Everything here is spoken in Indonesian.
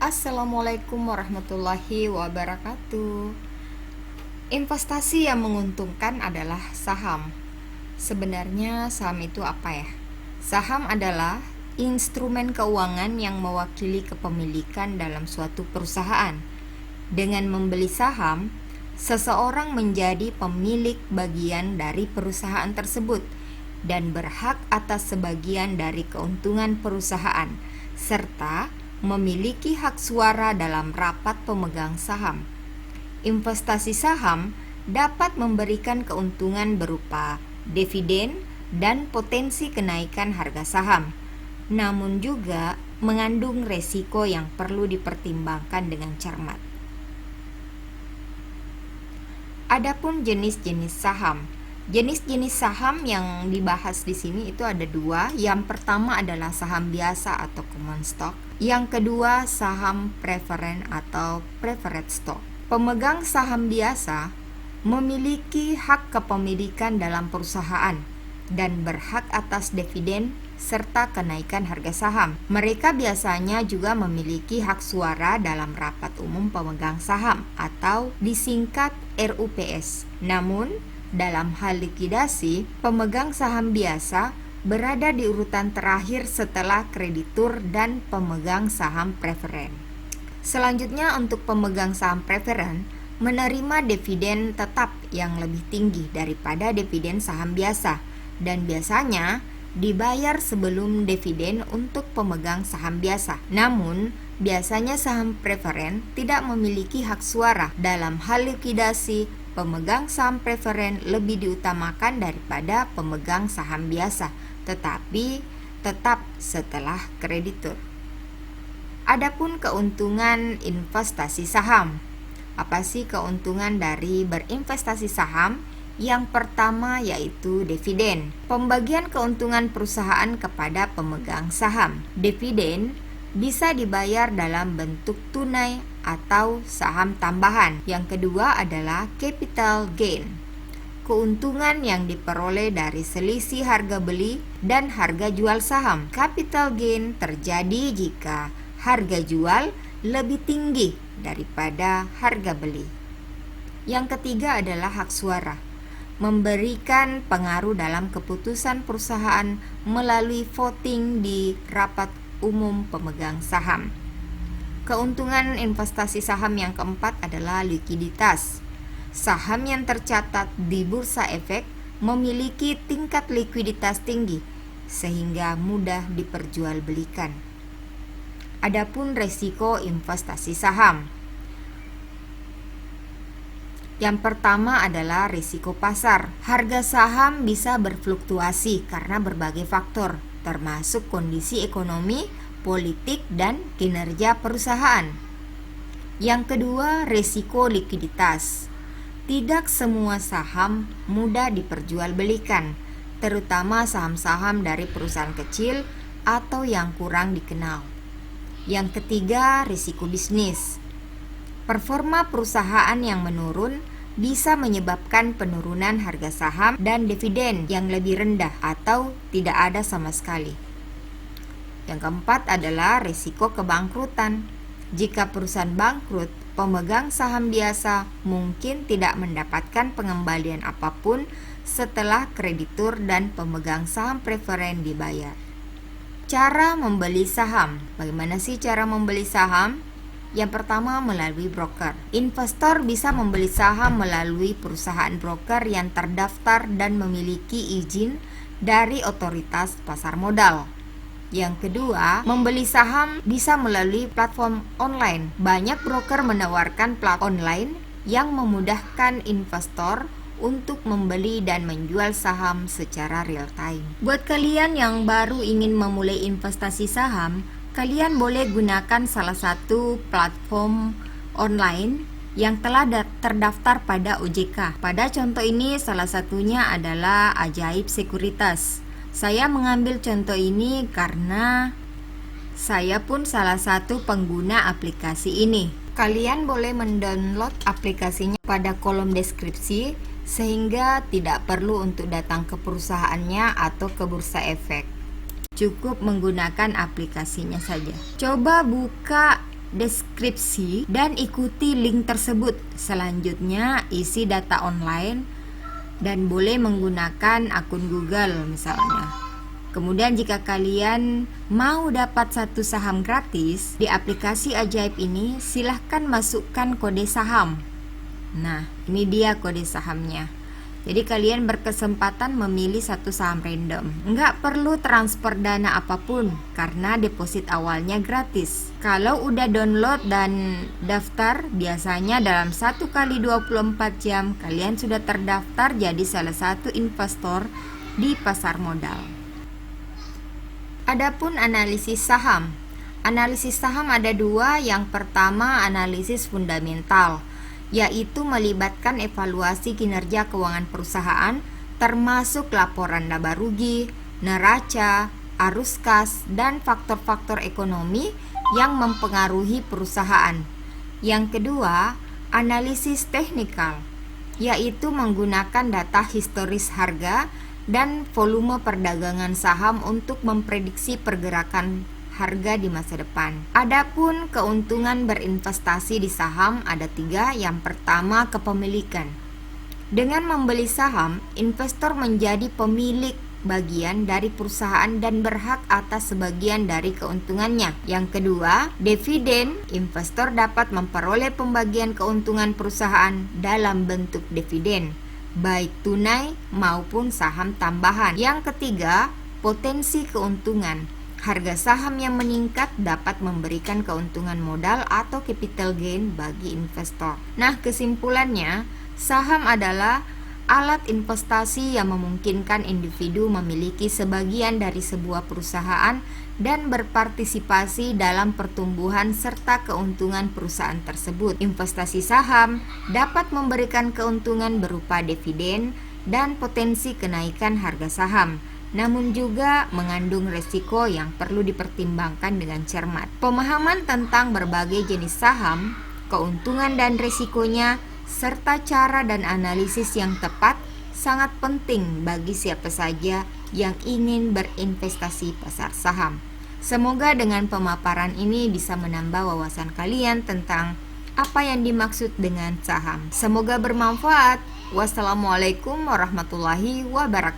Assalamualaikum warahmatullahi wabarakatuh. Investasi yang menguntungkan adalah saham. Sebenarnya saham itu apa ya? Saham adalah instrumen keuangan yang mewakili kepemilikan dalam suatu perusahaan. Dengan membeli saham, seseorang menjadi pemilik bagian dari perusahaan tersebut dan berhak atas sebagian dari keuntungan perusahaan, serta memiliki hak suara dalam rapat pemegang saham. Investasi saham dapat memberikan keuntungan berupa dividen dan potensi kenaikan harga saham, namun juga mengandung resiko yang perlu dipertimbangkan dengan cermat. Adapun jenis-jenis saham. Jenis-jenis saham yang dibahas di sini itu ada dua. Yang pertama adalah saham biasa atau common stock. Yang kedua saham preferen atau preferred stock. Pemegang saham biasa memiliki hak kepemilikan dalam perusahaan dan berhak atas dividen serta kenaikan harga saham. Mereka biasanya juga memiliki hak suara dalam rapat umum pemegang saham atau disingkat RUPS. Namun, dalam hal likuidasi, pemegang saham biasa berada di urutan terakhir setelah kreditur dan pemegang saham preferen. Selanjutnya, untuk pemegang saham preferen menerima dividen tetap yang lebih tinggi daripada dividen saham biasa dan biasanya dibayar sebelum dividen untuk pemegang saham biasa. Namun, biasanya saham preferen tidak memiliki hak suara. Dalam hal likuidasi, pemegang saham preferen lebih diutamakan daripada pemegang saham biasa, tetapi tetap setelah kreditur. Adapun keuntungan investasi saham. Apa sih keuntungan dari berinvestasi saham? Yang pertama yaitu dividen. Pembagian keuntungan perusahaan kepada pemegang saham. Dividen bisa dibayar dalam bentuk tunai atau saham tambahan. Yang kedua adalah capital gain. Keuntungan yang diperoleh dari selisih harga beli dan harga jual saham. Capital gain terjadi jika harga jual lebih tinggi daripada harga beli. Yang ketiga adalah hak suara. Memberikan pengaruh dalam keputusan perusahaan melalui voting di rapat umum pemegang saham. Keuntungan investasi saham yang keempat adalah likuiditas. Saham yang tercatat di Bursa Efek memiliki tingkat likuiditas tinggi sehingga mudah diperjualbelikan. Adapun resiko investasi saham. Yang pertama adalah risiko pasar. Harga saham bisa berfluktuasi karena berbagai faktor, termasuk kondisi ekonomi, politik, dan kinerja perusahaan. Yang kedua, risiko likuiditas. Tidak semua saham mudah diperjualbelikan, terutama saham-saham dari perusahaan kecil atau yang kurang dikenal. Yang ketiga, risiko bisnis. Performa perusahaan yang menurun bisa menyebabkan penurunan harga saham dan dividen yang lebih rendah atau tidak ada sama sekali. Yang keempat adalah risiko kebangkrutan. Jika perusahaan bangkrut, pemegang saham biasa mungkin tidak mendapatkan pengembalian apapun setelah kreditur dan pemegang saham preferen dibayar. Cara membeli saham. Bagaimana sih cara membeli saham? Yang pertama, melalui broker. Investor bisa membeli saham melalui perusahaan broker yang terdaftar dan memiliki izin dari otoritas pasar modal. Yang kedua, membeli saham bisa melalui platform online. Banyak broker menawarkan platform online yang memudahkan investor untuk membeli dan menjual saham secara real time. Buat kalian yang baru ingin memulai investasi saham, kalian boleh gunakan salah satu platform online yang telah terdaftar pada OJK. Pada contoh ini salah satunya adalah Ajaib Sekuritas. Saya mengambil contoh ini karena saya pun salah satu pengguna aplikasi ini. Kalian boleh mendownload aplikasinya pada kolom deskripsi sehingga tidak perlu untuk datang ke perusahaannya atau ke Bursa Efek. Cukup menggunakan aplikasinya saja. Coba buka deskripsi dan ikuti link tersebut. Selanjutnya isi data online dan boleh menggunakan akun Google misalnya. Kemudian jika kalian mau dapat satu saham gratis di aplikasi ajaib ini, silahkan masukkan kode saham. Nah, ini dia kode sahamnya. Jadi kalian berkesempatan memilih satu saham random. Nggak perlu transfer dana apapun karena deposit awalnya gratis. Kalau udah download dan daftar, biasanya dalam 1 kali 24 jam kalian sudah terdaftar jadi salah satu investor di pasar modal. Adapun analisis saham. Analisis saham ada dua. Yang pertama analisis fundamental, yaitu melibatkan evaluasi kinerja keuangan perusahaan termasuk laporan laba rugi, neraca, arus kas, dan faktor-faktor ekonomi yang mempengaruhi perusahaan. Yang kedua, analisis teknikal, yaitu menggunakan data historis harga dan volume perdagangan saham untuk memprediksi pergerakan harga di masa depan. Adapun keuntungan berinvestasi di saham ada 3. Yang pertama, kepemilikan. Dengan membeli saham, investor menjadi pemilik bagian dari perusahaan dan berhak atas sebagian dari keuntungannya. Yang kedua, dividen. Investor dapat memperoleh pembagian keuntungan perusahaan dalam bentuk dividen, baik tunai maupun saham tambahan. Yang ketiga, potensi keuntungan. Harga saham yang meningkat dapat memberikan keuntungan modal atau capital gain bagi investor. Nah, kesimpulannya, saham adalah alat investasi yang memungkinkan individu memiliki sebagian dari sebuah perusahaan dan berpartisipasi dalam pertumbuhan serta keuntungan perusahaan tersebut. Investasi saham dapat memberikan keuntungan berupa dividen dan potensi kenaikan harga saham, namun juga mengandung resiko yang perlu dipertimbangkan dengan cermat. Pemahaman tentang berbagai jenis saham, keuntungan dan resikonya, serta cara dan analisis yang tepat sangat penting bagi siapa saja yang ingin berinvestasi pasar saham. Semoga dengan pemaparan ini bisa menambah wawasan kalian tentang apa yang dimaksud dengan saham. Semoga bermanfaat. Wassalamualaikum warahmatullahi wabarakatuh.